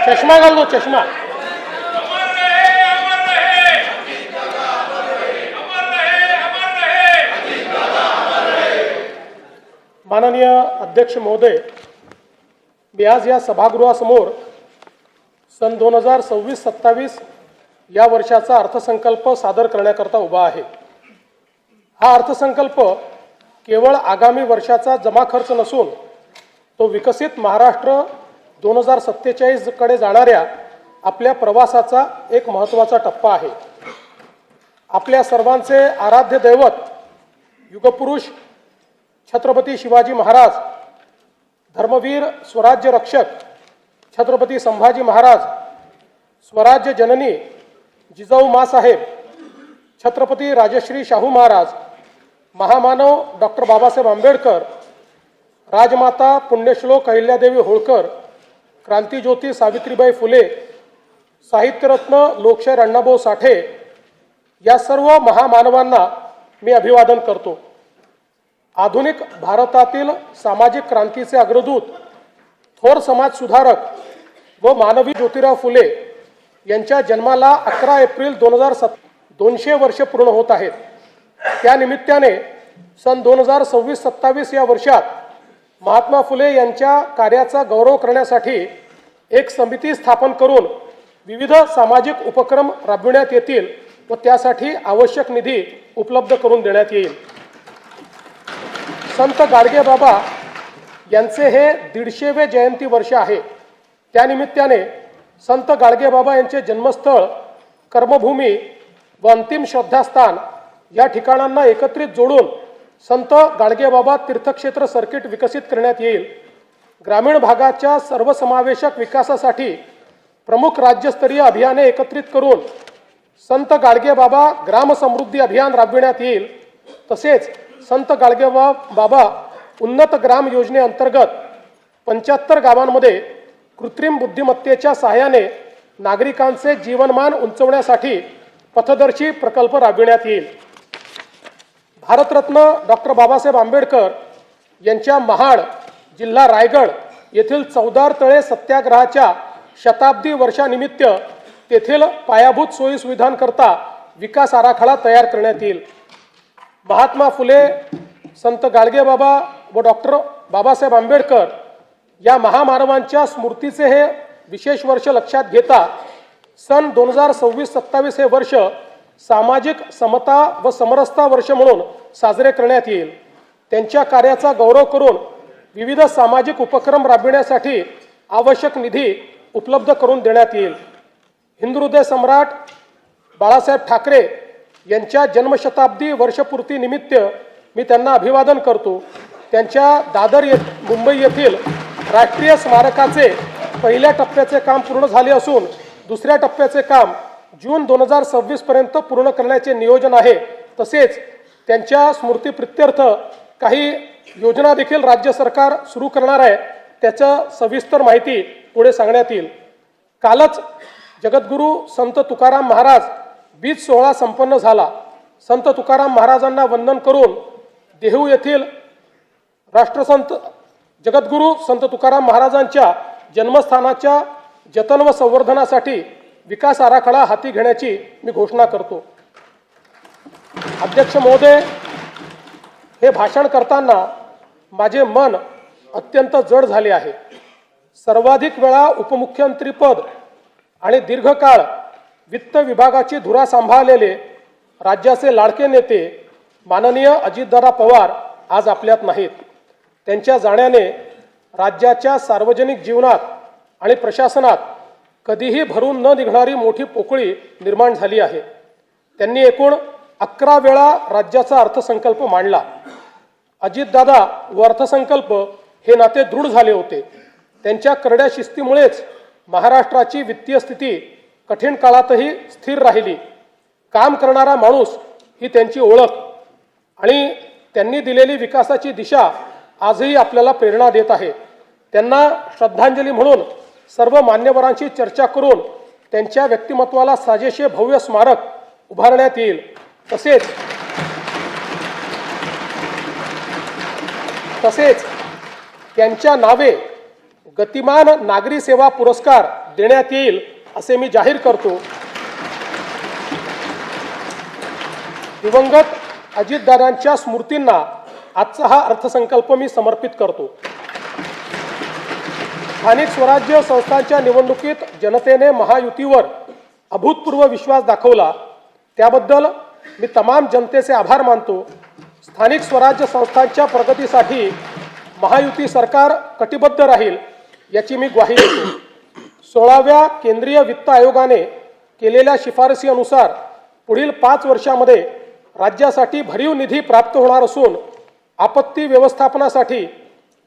चष्मा घाल दो, चष्मा. माननीय अध्यक्ष महोदय, मी आज या सभागृहासमोर सन 2026-27 या वर्षाचा अर्थसंकल्प सादर करण्याकरता उभा आहे. हा अर्थसंकल्प केवळ आगामी वर्षाचा जमा खर्च नसून तो विकसित महाराष्ट्र 2047 कडे जाणाऱ्या आपल्या प्रवासाचा एक महत्त्वाचा टप्पा आहे. आपल्या सर्वांचे आराध्य दैवत युगपुरुष छत्रपती शिवाजी महाराज, धर्मवीर स्वराज्य रक्षक छत्रपती संभाजी महाराज, स्वराज्य जननी जिजाऊ माँसाहेब, छत्रपती राजश्री शाहू महाराज, महामानव डॉक्टर बाबासाहेब आंबेडकर, राजमाता पुण्यश्लोक अहिल्यादेवी होळकर, क्रांतिज्योती सावित्रीबाई फुले, साहित्यरत्न लोकशाहीर अण्णाभाऊ साठे या सर्व महामानवांना मी अभिवादन करतो. आधुनिक भारतातील सामाजिक क्रांतीचे अग्रदूत, थोर समाज सुधारक व मानवी ज्योतिराव फुले यांच्या जन्माला 11 एप्रिल 2007 200 वर्ष पूर्ण होत आहेत. त्या निमित्ताने सन 2026-27 या वर्षात महात्मा फुले यांच्या कार्याचा गौरव करण्यासाठी एक समिती स्थापन करून विविध सामाजिक उपक्रम राबविण्यात येतील व त्यासाठी आवश्यक निधी उपलब्ध करून देण्यात येईल. संत गाडगेबाबा यांचे हे 150वे जयंती वर्ष आहे. त्यानिमित्ताने संत गाडगेबाबा यांचे जन्मस्थळ, कर्मभूमी व अंतिम श्रद्धास्थान या ठिकाणांना एकत्रित जोडून संत गाडगेबाबा तीर्थक्षेत्र सर्किट विकसित करण्यात येईल. ग्रामीण भागाच्या सर्वसमावेशक विकासासाठी प्रमुख राज्यस्तरीय अभियाने एकत्रित करून संत गाडगेबाबा ग्राम समृद्धी अभियान राबविण्यात येईल. तसेच संत गाडगेबाबा उन्नत ग्राम योजनेअंतर्गत 75 गावांमध्ये कृत्रिम बुद्धिमत्तेच्या सहाय्याने नागरिकांचे जीवनमान उंचवण्यासाठी पथदर्शी प्रकल्प राबविण्यात येईल. भारतरत्न डॉक्टर बाबासाहेब आंबेडकर यांच्या महाड, जिल्हा रायगड येथील चवदार तळे सत्याग्रहाच्या शताब्दी वर्षानिमित्त तेथील पायाभूत सोयी सुविधांकरता विकास आराखडा तयार करण्यात येईल. महात्मा फुले, संत गाडगेबाबा व डॉक्टर बाबासाहेब आंबेडकर या महामानवांच्या स्मृतीचे हे विशेष वर्ष लक्षात घेता सन 2026-27 हे वर्ष सामाजिक समता व समरसता वर्ष म्हणून साजरे करण्यात येईल. त्यांच्या कार्याचा गौरव करून विविध सामाजिक उपक्रम राबविण्यासाठी आवश्यक निधी उपलब्ध करून देण्यात येईल. हिंदुहृदय सम्राट बाळासाहेब ठाकरे यांच्या जन्मशताब्दी वर्षपूर्ती निमित्त मी त्यांना अभिवादन करतो. त्यांच्या दादर मुंबई येथील राष्ट्रीय स्मारकाचे पहिल्या टप्प्याचे काम पूर्ण झाले असून दुसऱ्या टप्प्याचे काम जून 2026 पर्यंत पूर्ण करण्याचे नियोजन आहे. तसेच त्यांच्या स्मृतीप्रित्यर्थ काही योजना देखील राज्य सरकार सुरू करणार आहे. त्याचं सविस्तर माहिती पुढे सांगण्यात येईल. कालच जगद्गुरू संत तुकाराम महाराज बीज सोहळा संपन्न झाला. संत तुकाराम महाराजांना वंदन करून देहू येथील राष्ट्रसंत जगद्गुरू संत तुकाराम महाराजांच्या जन्मस्थानाच्या जतन व संवर्धनासाठी विकास आराखडा हाती घेण्याची मी घोषणा करतो. अध्यक्ष महोदय, हे भाषण करताना माझे मन अत्यंत जड झाले आहे. सर्वाधिक वेळा उपमुख्यमंत्रीपद आणि दीर्घकाळ वित्त विभागाची धुरा सांभाळलेले राज्याचे लाडके नेते माननीय अजितदादा पवार आज आपल्यात नाहीत. त्यांच्या जाण्याने राज्याच्या सार्वजनिक जीवनात आणि प्रशासनात कधीही भरून न निघणारी मोठी पोकळी निर्माण झाली आहे. त्यांनी एकूण 11 वेळा राज्याचा अर्थसंकल्प मांडला. अजितदादा व अर्थसंकल्प हे नाते दृढ झाले होते. त्यांच्या करड्या शिस्तीमुळेच महाराष्ट्राची वित्तीय स्थिती कठीण काळातही स्थिर राहिली. काम करणारा माणूस ही त्यांची ओळख आणि त्यांनी दिलेली विकासाची दिशा आजही आपल्याला प्रेरणा देत आहे. त्यांना श्रद्धांजली म्हणून सर्व मान्यवरांशी चर्चा करून त्यांच्या व्यक्तिमत्वाला साजेसे भव्य स्मारक उभारण्यात येईल. तसेच त्यांच्या नावे गतिमान नागरी सेवा पुरस्कार देण्यात येईल असे मी जाहीर करतो। दिवंगत अजितदादांच्या स्मृतींना आजचा हा अर्थसंकल्प मी समर्पित करतो। स्थानिक स्वराज्य संस्थांच्या निवडणुकीत जनतेने महायुतीवर अभूतपूर्व विश्वास दाखवला, त्याबद्दल मी तमाम जनतेचे आभार मानतो। स्थानिक स्वराज्य संस्थांच्या प्रगतीसाठी महायुती सरकार कटिबद्ध राहील याची मी ग्वाही देतो। 16व्या केंद्रीय वित्त आयोगाने केलेल्या शिफारसीनुसार पुढील 5 वर्षांमध्ये राज्यासाठी भरीव निधी प्राप्त होणार असून आपत्ती व्यवस्थापनासाठी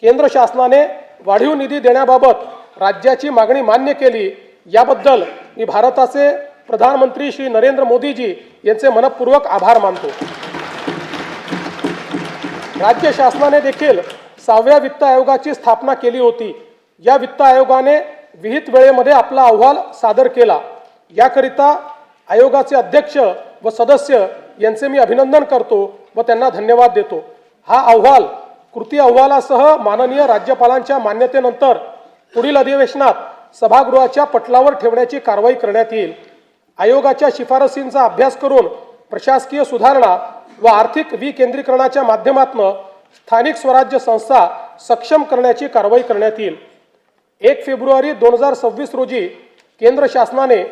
केंद्र शासनाने वाढीव निधी देण्याबाबत राज्याची मागणी मान्य केली, याबद्दल मी भारताचे प्रधानमंत्री श्री नरेंद्र मोदीजी यांचे मनपूर्वक आभार मानतो। राज्य शासनाने देखील 6व्या वित्त आयोगाची स्थापना केली होती। या वित्त आयोगाने विहित वेळेमध्ये आपला अहवाल सादर केला, याकरिता आयोगाचे अध्यक्ष व सदस्य यांचे मी अभिनंदन करतो व त्यांना धन्यवाद देतो। हा अहवाल कृती अहवालासह माननीय राज्यपालांच्या मान्यतेनंतर पुढील अधिवेशनात सभागृहाच्या पटलावर ठेवण्याची कारवाई करण्यात येईल। आयोगाच्या शिफारसींचा अभ्यास करून प्रशासकीय सुधारणा व आर्थिक विकेंद्रीकरणाच्या माध्यमातून स्थानिक स्वराज्य संस्था सक्षम करण्याची कारवाई करण्यात येईल। 1 फेब्रुवारी 2026 रोजी केंद्र शासनाने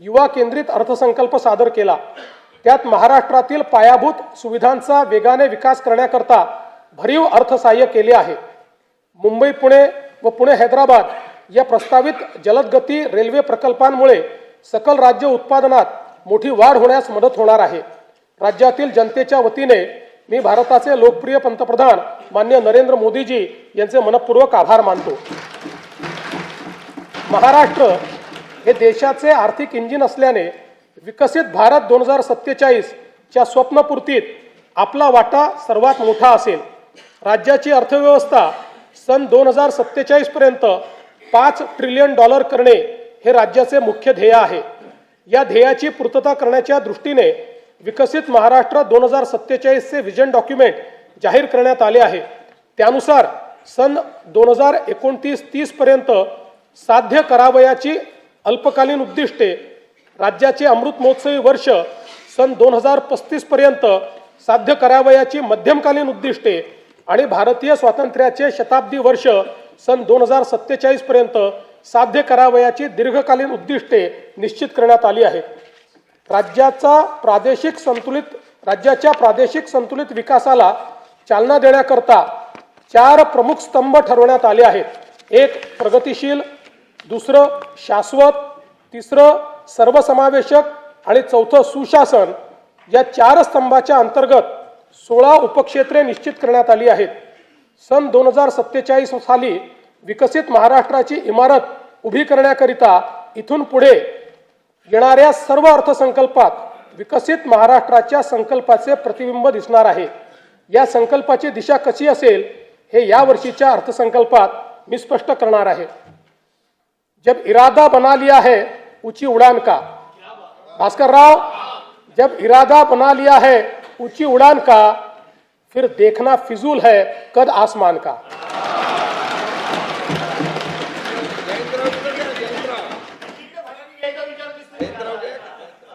युवा केंद्रित अर्थसंकल्प सादर केला। त्यात महाराष्ट्रातील पायाभूत सुविधांचा वेगाने विकास करण्याकरता भरीव अर्थसहाय्य केले आहे। मुंबई पुणे व पुणे हैदराबाद या प्रस्तावित जलदगती रेल्वे प्रकल्पांमुळे सकल राज्य उत्पादनात मोठी वाढ होण्यास मदत होणार आहे। राज्यातील जनतेच्या वतीने मी भारताचे लोकप्रिय पंतप्रधान माननीय नरेंद्र मोदीजी यांचे मनपूर्वक आभार मानतो। महाराष्ट्र हे देशाचे आर्थिक इंजिन असल्याने विकसित भारत 2047 च्या स्वप्नपूर्तीत आपला वाटा सर्वात मोठा असेल। राज्याची अर्थव्यवस्था सन 2047 पर्यंत $5 ट्रिलियन करणे हे राज्याचे मुख्य ध्येय आहे। या ध्येयाची पूर्तता करण्याच्या दृष्टीने विकसित महाराष्ट्र 2047 चे विजन डॉक्युमेंट जाहीर करण्यात आले आहे। त्यानुसार सन 2029-30 पर्यंत साध्य करावयाची अल्पकालीन उद्दिष्टे, राज्याचे अमृत महोत्सवी वर्ष सन 2035 पर्यंत साध्य करावयाची मध्यमकालीन उद्दिष्टे आणि भारतीय स्वातंत्र्याचे शताब्दी वर्ष सन 2047 पर्यंत साध्य करावयाची दीर्घकालीन उद्दिष्टे निश्चित करण्यात आली आहेत। राज्याच्या प्रादेशिक संतुलित विकासाला चालना देण्याकरता 4 प्रमुख स्तंभ ठरवण्यात आले आहेत। 1 प्रगतिशील, दुसरं शाश्वत, तिसरं सर्वसमावेशक आणि चौथं सुशासन। या 4 स्तंभाच्या अंतर्गत 16 उपक्षेत्रे निश्चित करण्यात आली आहेत। सन 2047 साली विकसित महाराष्ट्राची इमारत उभी करण्याकरिता इथून पुढे येणाऱ्या सर्व अर्थसंकल्पात विकसित महाराष्ट्राच्या संकल्पाचे प्रतिबिंब दिसणार आहे। या संकल्पाची दिशा कशी असेल हे या वर्षीच्या अर्थसंकल्पात मी स्पष्ट करणार आहे। जब इरादा बना लिया है ऊंची उड़ान का, भास्कर राव, जब इरादा बना लिया है ऊंची उड़ान का, फिर देखना फिजूल है कद आसमान का।